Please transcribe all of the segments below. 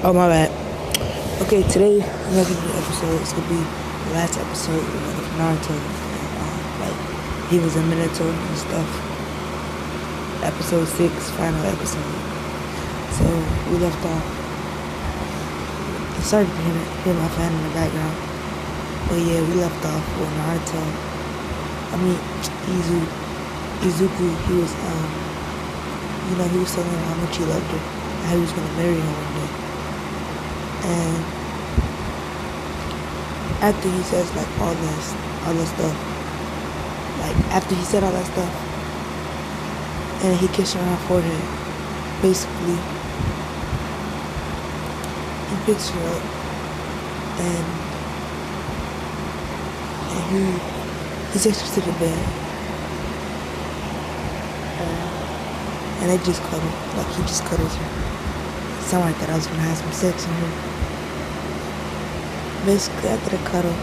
Oh, my bad. Okay, today I'm making a new episode. It's gonna be the last episode of Naruto. Like, he was a minator and stuff. Episode 6, final episode. So, we left off. Sorry to hear my fan in the background. But yeah, we left off with Naruto. Izuku, he was, he was telling her how much he loved her. And how he was gonna marry her one day. And after he says like all that stuff, like after he said all that stuff, and he kissed her on her forehead, basically, he picks her up and he takes her to the bed, and they just cuddle, like he just cuddles her. It sounded like that I was gonna have some sex on her. Basically, after the cuddle,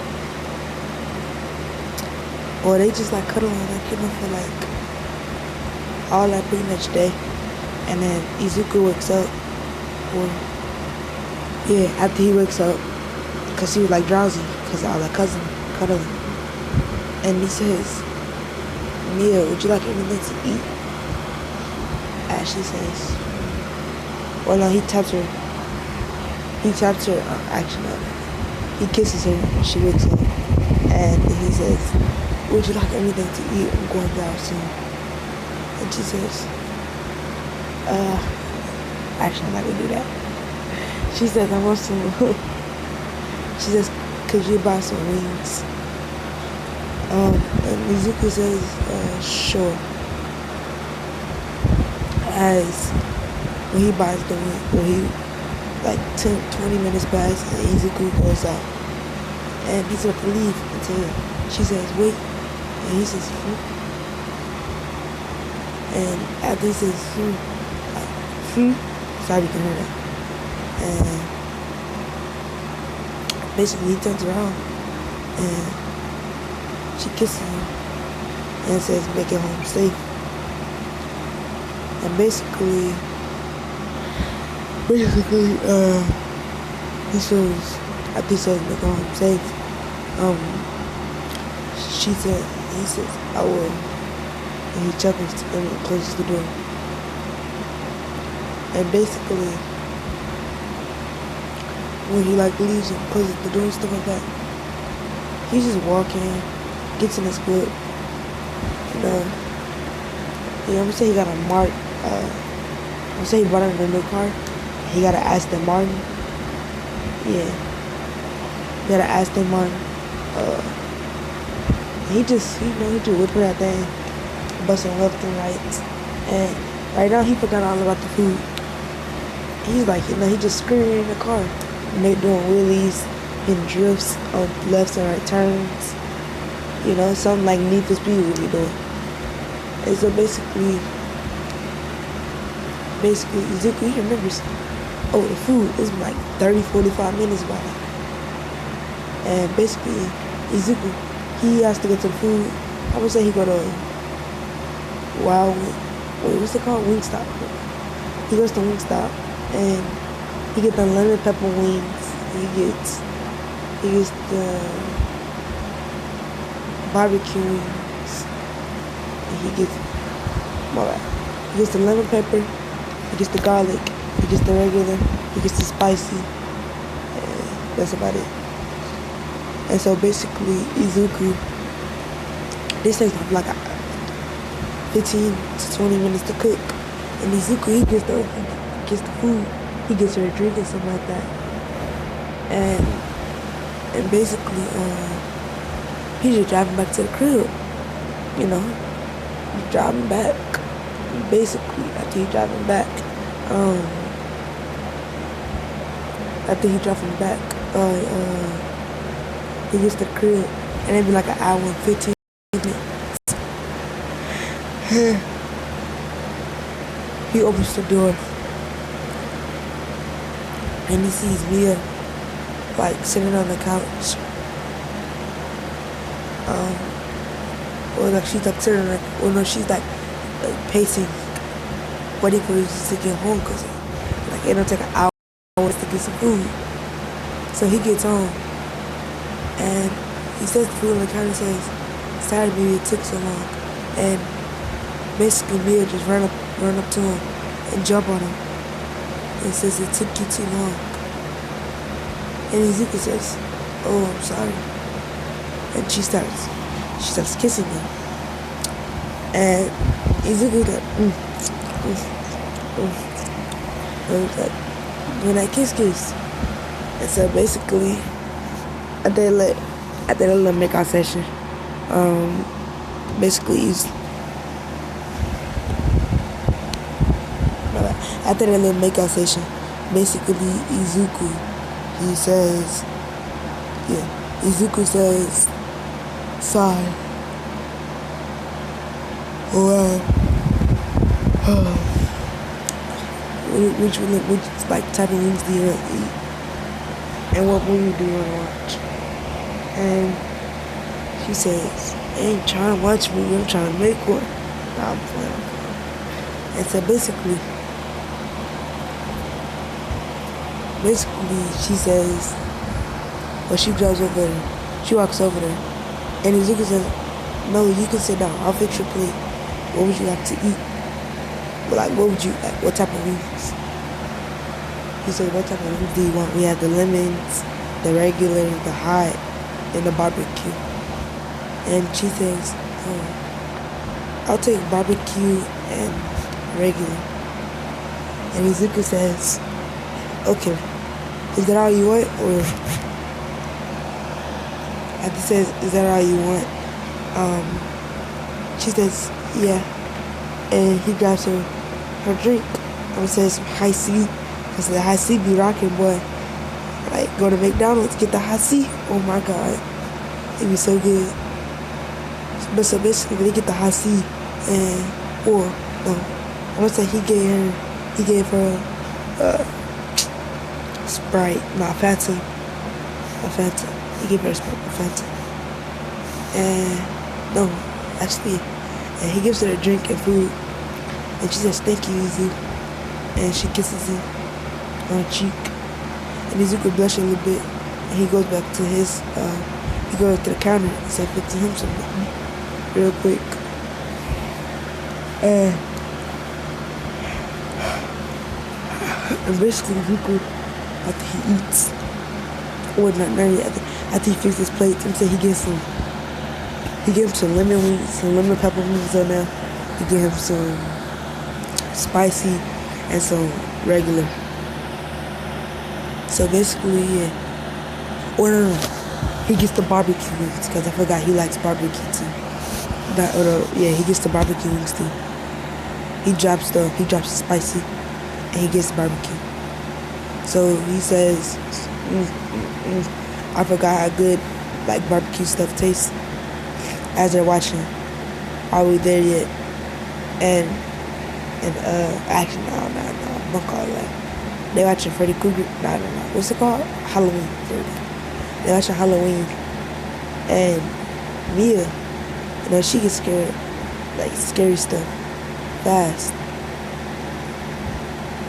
or they just like cuddling, like, for like all that pretty much day. And then Izuku wakes up, or yeah, after he wakes up, cause he was like drowsy, cause all that cousin cuddling, and he says, "Mia, would you like anything to eat?" Ashley says, well, no, he taps her. Actually, he kisses her and she wakes up, and he says, "Would you like anything to eat? I'm going down soon." And she says, actually, I'm not gonna do that. She says, "I want some." She says, "Could you buy some wings?" And Mizuku says, "Sure." As when he buys the wing, like 10-20 minutes pass, and Izuku goes out, and he's about to leave until she says, "Wait," and he says, "Fruit," and after he says, "Fruit," sorry, you can hear that, and basically he turns around, and she kisses him, and says, "Make it home safe," and basically, he says, after he says, "Make it home safe," he says, "I will," and he chuckles and closes the door. And basically, when he like leaves and closes the door and stuff like that, he's just walking, gets in his whip, and I'm gonna say he got a mark, I'm gonna say he brought in a new car. He got an Aston Martin. Yeah. He got an Aston Martin. He just whipping that thing, busting left and right. And right now he forgot all about the food. He's like, he just screaming in the car. And they doing wheelies and drifts on left and right turns. Something like Need for Speed would be doing. And so basically, Izuku, he remembers, the food is like 30-45 minutes by now. And basically, Izuku, he has to get some food. I would say he go to what's it called? Wingstop. He goes to Wingstop and he gets the lemon pepper wings. He gets the barbecue wings. And he gets the lemon pepper. He gets the garlic. He gets the regular. He gets the spicy. And that's about it. And so basically, Izuku, this takes like 15 to 20 minutes to cook. And Izuku, he gets the food. He gets her a drink and something like that. And basically, he's just driving back to the crib. He's driving back. Basically, after he's driving back, he gets to the crib, and it'd be like an hour and 15 minutes. He opens the door, and he sees Mia, like, sitting on the couch. Or like she's like sitting like, she's like pacing, waiting for us to get home, cause like it'll take an hour wants to get some food. So he gets home and he sets the food on the counter and says, sorry baby, it took so long. And basically Mia just run up to him and jump on him and says it took you too long. And Ezekiel says, oh, I'm sorry. And she starts kissing him. And Ezekiel like, and like, when I kiss. And so basically, at that little makeout session, basically after that little makeout session, basically Izuku, Izuku says, sorry. Which like type of wings do you want to eat? And what movie do you want to watch? And she says, I ain't trying to watch a movie, I'm trying to make one. Nah, I'm playing. And so basically she says, well, she drives over there, she walks over there, and Izuku says, no, you can sit down, I'll fix your plate. What would you like to eat? Like, what type of wings? He said, what type of wings do you want? We have the lemons, the regular, the hot, and the barbecue. And she says, oh, I'll take barbecue and regular. And Izuku says, okay, is that all you want? Or after says, is that all you want? She says, yeah. And he grabs her drink. And says high C. Because the high C be rocking, boy. Like, go to McDonald's, get the high C. Oh my God. It'd be so good. But so basically, they get the high C. I'm gonna say he gave her Sprite, not Fanta. A Fanta. He gave her a Sprite, a Fanta. And he gives her a drink and food. And she says, thank you, Izu. And she kisses him on the cheek. And Izuku blushes a little bit. And he goes back to he goes to the counter and starts fixing him something real quick. And basically, Izuku, after he eats, or not yet, after he fixes his plates, and so he gives him some lemon wings, some lemon pepper wings on there. He gave him some spicy and some regular. So basically, yeah. Or no. He gets the barbecue wings because I forgot he likes barbecue too. He gets the barbecue wings too. He drops the spicy and he gets the barbecue. So he says, I forgot how good like barbecue stuff tastes. As they're watching, are we there yet? And actually, no, I'm gonna call it that. They watching Freddy Krueger. No. What's it called? Halloween. They watching Halloween, and Mia, she gets scared, like scary stuff, fast.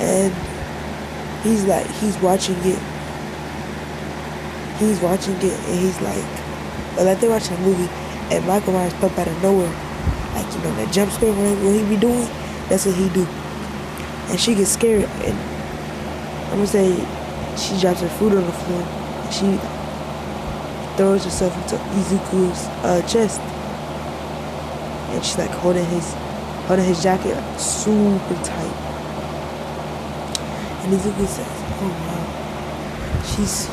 And he's watching it. And he's like they're watching a movie. And Michael Myers pop out of nowhere. Like, that jump scare what he be doing, that's what he do. And she gets scared, and I'm gonna say she drops her food on the floor, and she throws herself into Izuku's chest. And she's like holding his jacket like super tight. And Izuku says, oh wow.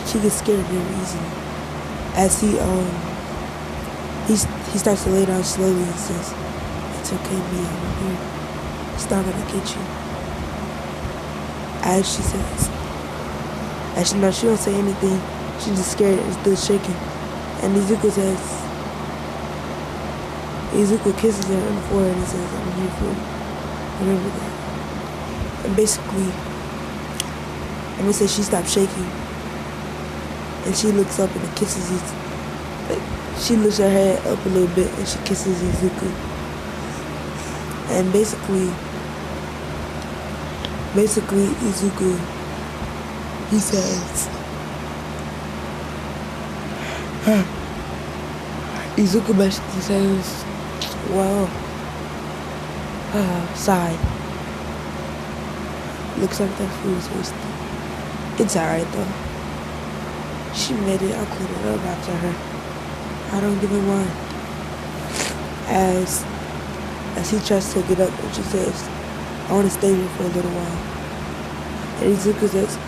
She gets scared very easily. As he starts to lay down slowly and says, it's okay, Mia, I'm here. It's not gonna get you. As she says, she don't say anything. She's just scared and still shaking. And Izuku kisses her on the forehead and says, I'm here for you. Remember that. And basically, I'm gonna say she stopped shaking. And she looks up and kisses she lifts her head up a little bit and she kisses Izuku. And basically Izuku he says, Izuku basically says, well, sigh. Looks like that food is wasted. It's alright though. She made it, I'll clean it up after her. I don't give a mind. As he tries to get up and she says, I want to stay here for a little while. And Izuku says,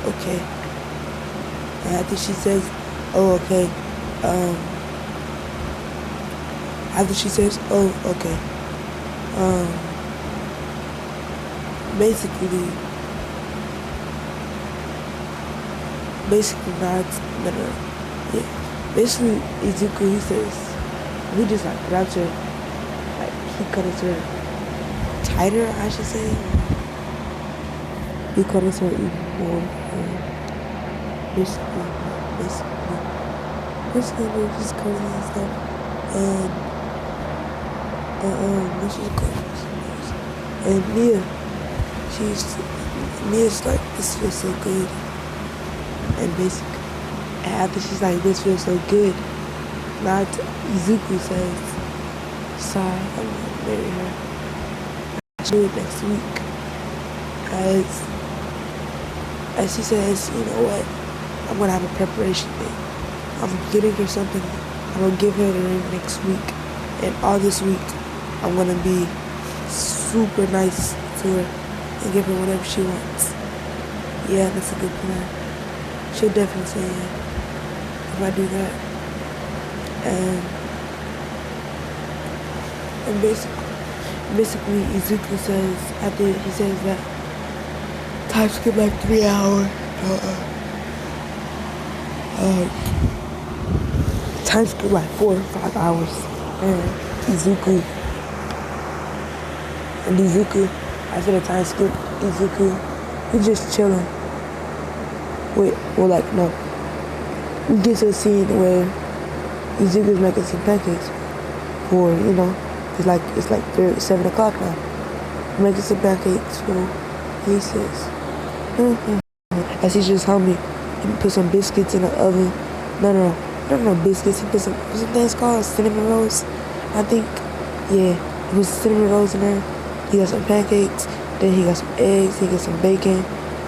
okay. And after she says, okay, basically not, yeah. Basically, Izuku, he says, we just like grabs her, like he cuts her tighter, I should say. He cuts her even more. Basically, they're just cutting and stuff. What's she called? And Mia's like, this feels so good. And basically, after she's like, this feels so good, now Izuku says, sorry, I'm gonna marry her. I'll do it next week. As she says, you know what, I'm gonna have a preparation day. I'm getting her something. I'm gonna give her the ring next week. And all this week, I'm gonna be super nice to her and give her whatever she wants. Yeah, that's a good plan. She'll definitely say yeah if I do that. And basically Izuku says, after he says that, time skip like 3 hours. Time skip like 4 or 5 hours. And Izuku, after the time skip, Izuku, he's just chilling. We get to a scene where Izuku's making some pancakes for, it's like 7 o'clock now. Making some pancakes for, he says, as he's just hungry, he put some biscuits in the oven. No biscuits, he put some things called cinnamon rolls, I think. Yeah, he put cinnamon rolls in there. He got some pancakes, then he got some eggs, he got some bacon,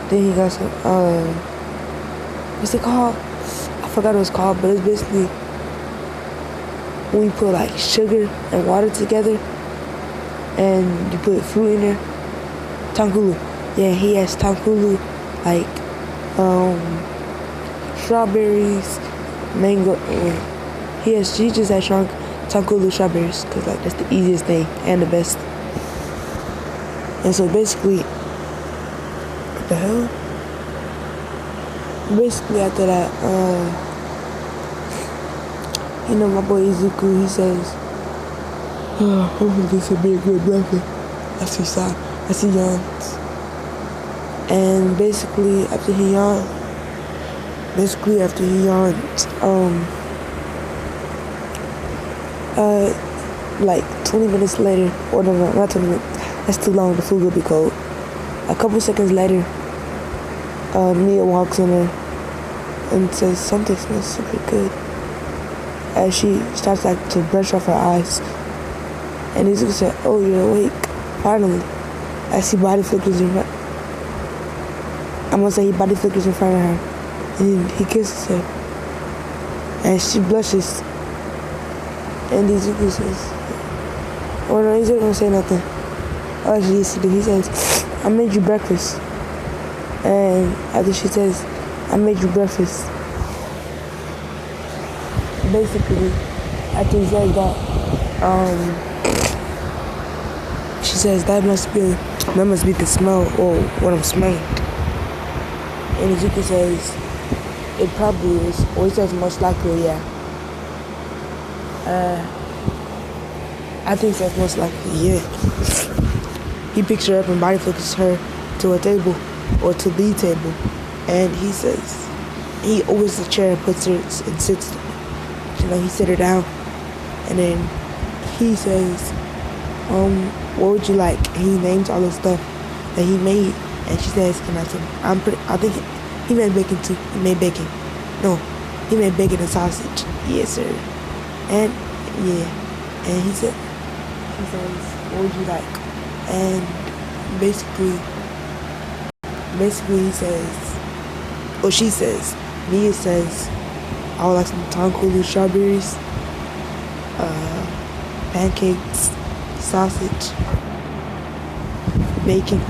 then he got some, what's it called? I forgot what it was called, but it's basically when you put like sugar and water together and you put fruit in there. Tankulu. Yeah, he has tankulu, like strawberries, mango. He just has tankulu strawberries because like that's the easiest thing and the best. And so basically, what the hell? Basically after that, my boy Izuku, he says, hopefully this will be a good breakfast. As he yawns. And basically after he yawns, like 20 minutes later, or no, not 20 minutes, that's too long, the food will be cold. A couple seconds later, Mia walks in there and says something smells super good. As she starts like to brush off her eyes. And Izuku said, oh, you're awake, finally. As he body flickers in front. I'm gonna say he body flickers in front of her. And he kisses her. And she blushes. And Izuku says, oh no, he's not gonna say nothing. All she used to do, he says, I made you breakfast. And after she says, I made you breakfast, basically, after he says that, she says, that must be the smell or what I'm smelling. And Izuku says, it probably is, or he says most likely, yeah. I think that's most likely, yeah. He picks her up and body flickers her to a table, or to the table, and he says, he opens the chair and puts her and sits, he sit her down, and then he says, what would you like? And he names all the stuff that he made, And she says, can I tell I think he made bacon too. He made bacon. No, he made bacon and sausage. Yes, sir. And, yeah. And he says, what would you like? And basically he says, or she says, Mia says, I would like some Tonkulu strawberries, pancakes, sausage, bacon,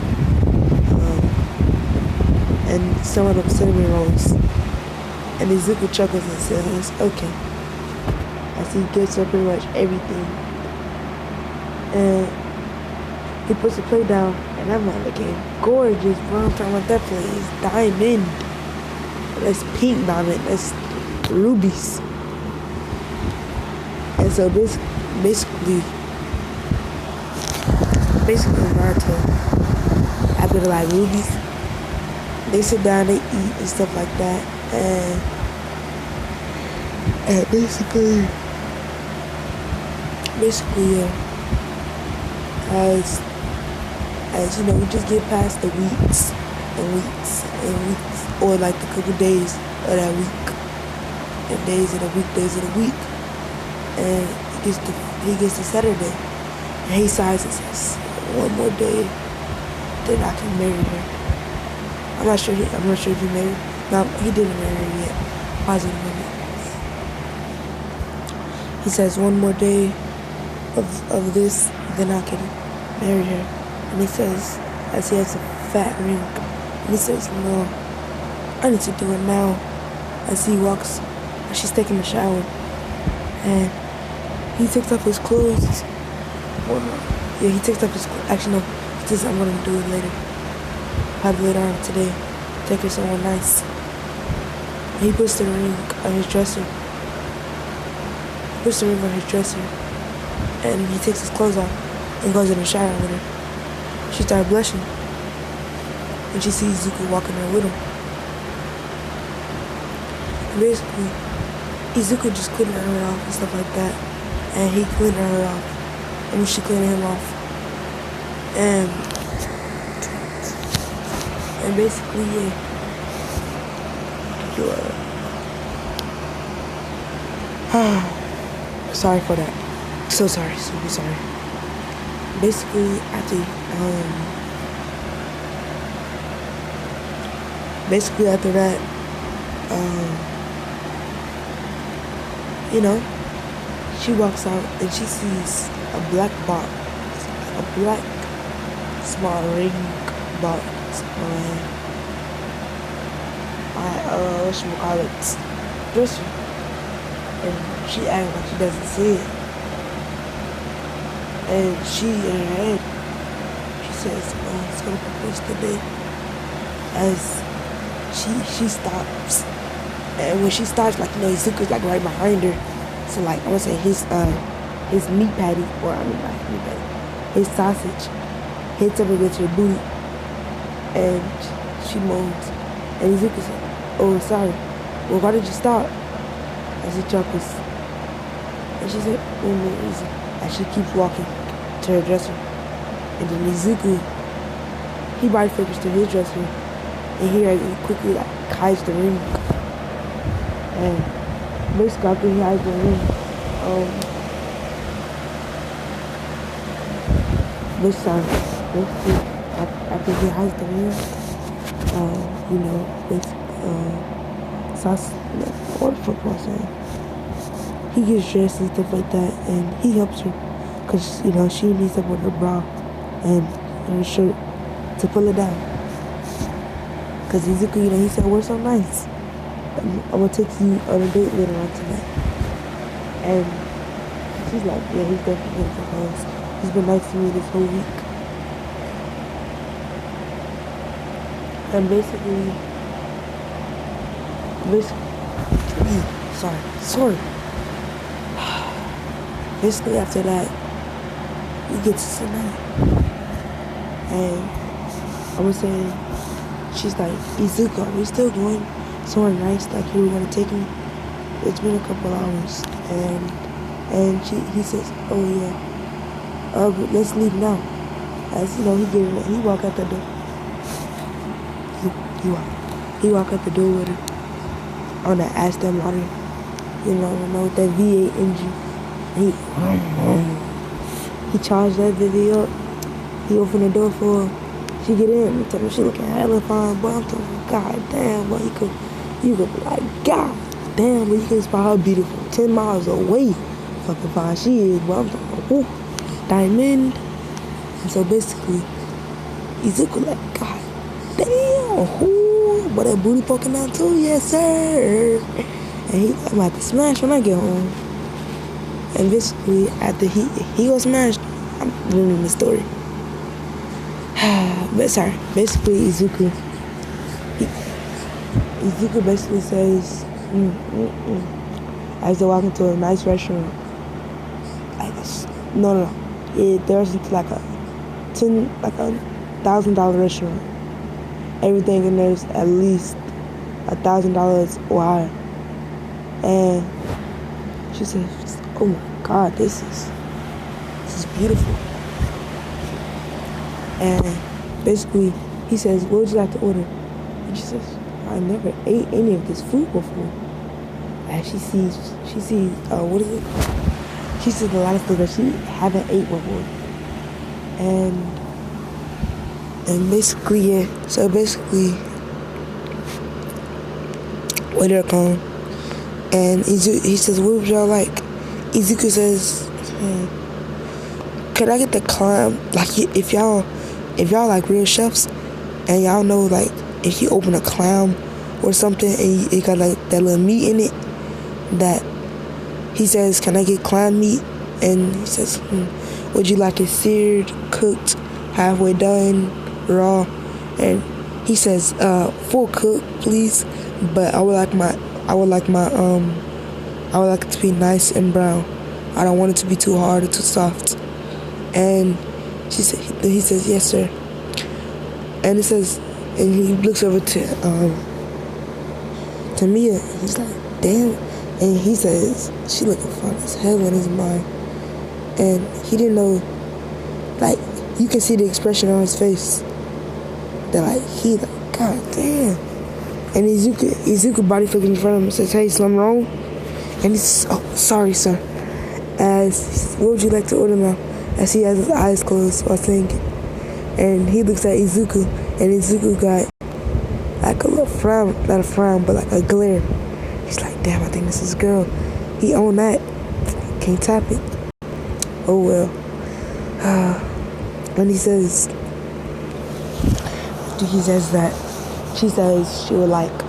and some of them cinnamon rolls. And Izuku chuckles and says, okay. As he gives her pretty much everything. And he puts the plate down, and I'm like, looking gorgeous, bro. I'm talking about that plate is diamond. That's pink diamond. That's rubies. And so basically Naruto, after the like rubies, they sit down, they eat and stuff like that, and basically as you know, we just get past the weeks, or like the couple days of that week, and days of the week, and he gets to Saturday, and he sighs and says, one more day, then I can marry her. I'm not sure if he married. No, he didn't marry her yet. Positive moment. He says, one more day of this, then I can marry her. And he says, as he has a fat ring, and he says, no, I need to do it now. As he walks, she's taking a shower, and he takes off his clothes. Yeah, he takes off his clothes. Actually, no, he says, I'm going to do it later. Probably later on today. Take her somewhere nice. And he puts the ring on his dresser. And he takes his clothes off and goes in the shower with her. She started blushing. And she sees Izuku walking there with him. And basically, Izuku just cleaned her off and stuff like that. And he cleaned her off. And she cleaned him off. And basically, yeah. Sorry for that. So sorry, super sorry. Basically, after that, you know, she walks out and she sees a black box, a black small ring box whatchamacallit, dresser. And she acts like she doesn't see it. And she, in her head, she says, oh, it's gonna propose today. As she stops. And when she stops, like, you know, Izuku's like right behind her. So like, I wanna say his meat patty, or I mean not meat patty, his sausage hits up against her booty. And she moans. And Izuku said, oh, sorry. Well, why did you stop? As he chuckles. And she said, no reason. As she keeps walking to her dresser. And then Izuku, he body flips to his dresser. And he quickly like hides the ring. And basically after he hides the ring, after he hides the ring, you know, what the fuck was I saying? He gets dressed and stuff like that, and he helps her, cause you know she needs help with her bra and her shirt to pull it down. Cause Izuku, you know, he said we're so nice. I'm gonna take you on a date later on tonight. And she's like, yeah, he's definitely gonna propose. He's been nice to me this whole week. And basically after that, we get to tonight. And I was saying, she's like, Izuku, are we still going somewhere nice, like you were gonna take me? It's been a couple hours. And he says, oh yeah, let's leave now. As you know, he walked out the door. He walk out the door with her on that Aston Martin, with that V8 engine. He charged that baby up. He opened the door for her. She get in. Tell me she looking hella fine, boy. I'm talking, God damn, boy. You could be like, God damn, boy. You can spot her beautiful 10 miles away. Fucking fine she is, boy. I'm talking, whoop, diamond. And so basically, Izuku like, God damn, whoo, but that booty poking out too, yes sir. And I'm about to smash when I get home. And basically, after he got smashed, I'm ruining the story. But sorry, basically Izuku basically says, as they're walking to a nice restaurant, like no, there's like a $1,000 restaurant. Everything in there's at least $1,000 or higher. And she says, oh my God, this is beautiful. And basically, he says, what would you like to order? And she says, I never ate any of this food before. And she sees, what is it? She sees a lot of stuff that she haven't ate before. And basically, yeah. So basically, waiter come, and he says, what would y'all like? Izuku says, could I get the clam? Like, if y'all like real chefs, and y'all know, like, if you open a clam or something, and it got like that little meat in it, that he says, can I get clam meat? And he says, would you like it seared, cooked, halfway done, raw? And he says, full cook, please, but I would like it to be nice and brown. I don't want it to be too hard or too soft. And he says, yes, sir. And he looks over to Mia. He's like, damn. And he says, she looking fine as hell in his mind. And he didn't know, like, you can see the expression on his face. That, like, he like, God damn. And Izuku body flipping in front of him and says, hey, something wrong? And he says, oh, sorry, sir. What would you like to order now? As he has his eyes closed while thinking. And he looks at Izuku, and Izuku got like a little frown, not a frown, but like a glare. He's like, damn, I think this is a girl. He owned that. Can't tap it. Oh well. When he says that, she says she would like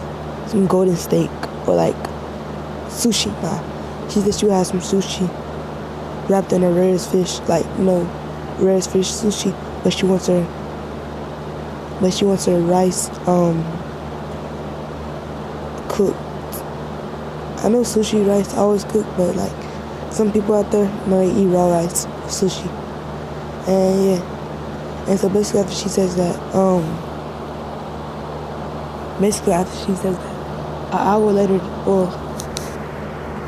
some golden steak or like sushi. She said she would have some sushi wrapped in a rarest fish, like, rarest fish sushi, but she wants her rice cooked. I know sushi rice always cooked, but like some people out there they eat raw rice sushi. And yeah. And so basically after she says that, an hour later, or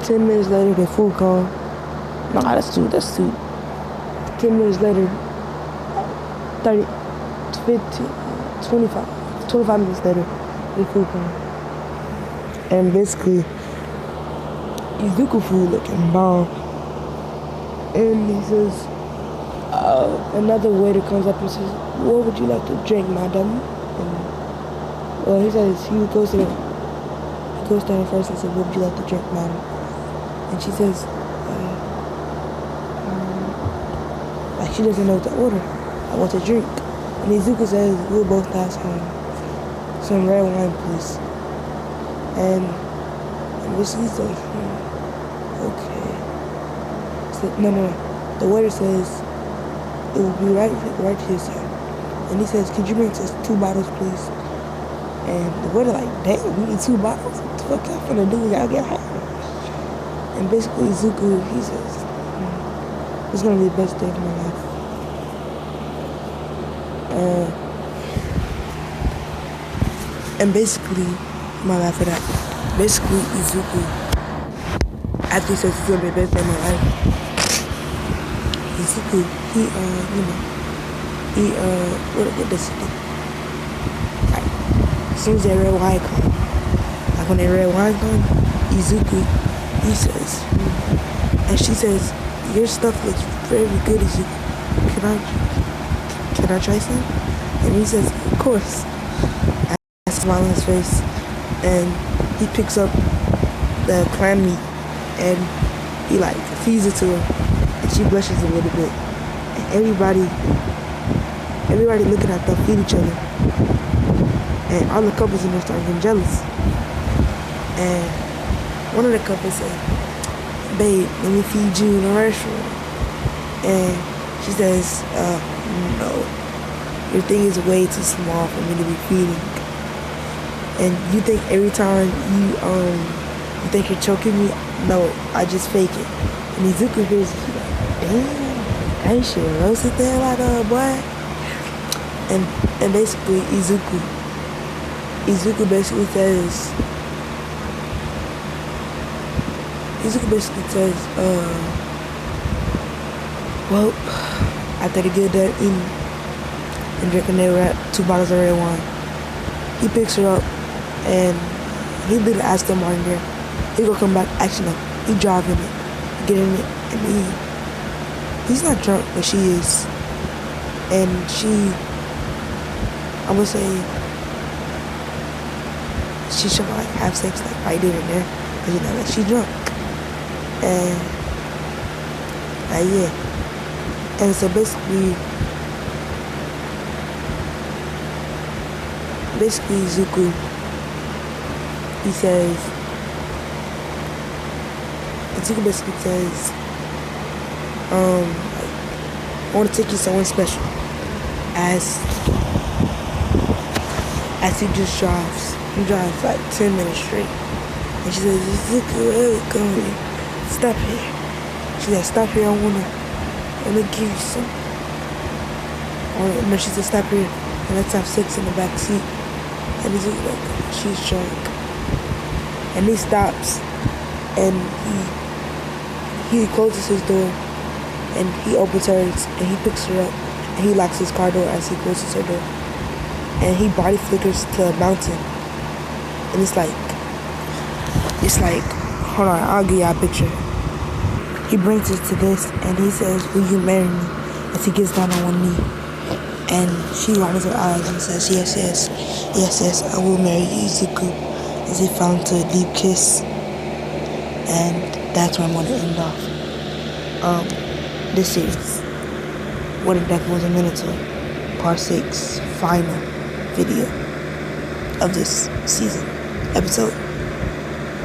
10 minutes later, the food come. No, that's too. 10 minutes later, 30, 50, 25 minutes later, the food come. And basically, Izuku food looking bomb. And he says, another waiter comes up and says, what would you like to drink, madam? And, well, he says, he goes to her first and says, what would you like to drink, madam? And she says, like she doesn't know what to order. I want to drink. And Izuku says, we'll both ask some red wine, please. And basically he says, okay. So, no. The waiter says, it will be right here, sir. And he says, could you bring us 2 bottles, please? And the waiter like, damn, we need 2 bottles? What the fuck y'all finna do? Y'all get high. And basically Izuku, he says, it's gonna be the best day of my life. And basically, my life for that. Basically, Izuku, after he says it's gonna be the best day of my life, Izuku, what does he do? as soon as that red wine come, like when that red wine come, Izuku, he says, and she says, your stuff looks very good, Izuku. Can I try some? And he says, of course. I smile on his face, and he picks up the clam meat, and he like feeds it to her, and she blushes a little bit. And everybody looking at them feed each other, and all the couples in there start getting jealous. And one of the couples said, babe, let me feed you in the restaurant. And she says, no, your thing is way too small for me to be feeding. And you think every time you think you're choking me? No, I just fake it. And Izuku hears it, he's like, damn, I ain't shit roasted there like a boy. And basically Izuku basically says, well, after they get done eating and drinking their 2 bottles of red wine, he picks her up and he literally asks them on there. He gonna come back. Actually, no, he driving it, get in it, and he's not drunk, but she is. And I would say, she should like have sex like right then and there, cause you know that she's drunk. And yeah, and so basically Zuko, Zuko basically says, I want to take you somewhere special, as he just drives. He drives like 10 minutes straight. And she says, Zuko, where are we going? Stop here. She said, stop here, I wanna give you some. No, she said, stop here and let's have sex in the back seat. And he's like, she's drunk. And he stops and he closes his door and he opens hers and he picks her up and he locks his car door as he closes her door. And he body flickers to a mountain. And it's like, hold on, I'll give y'all a picture. He brings us to this and he says, will you marry me? As he gets down on one knee. And she widens her eyes and says, yes, I will marry you, Deku. As they fell into a deep kiss. And that's where I'm going to end off this series. What if Deku was a Minotaur? Part 6, final video of this season, episode.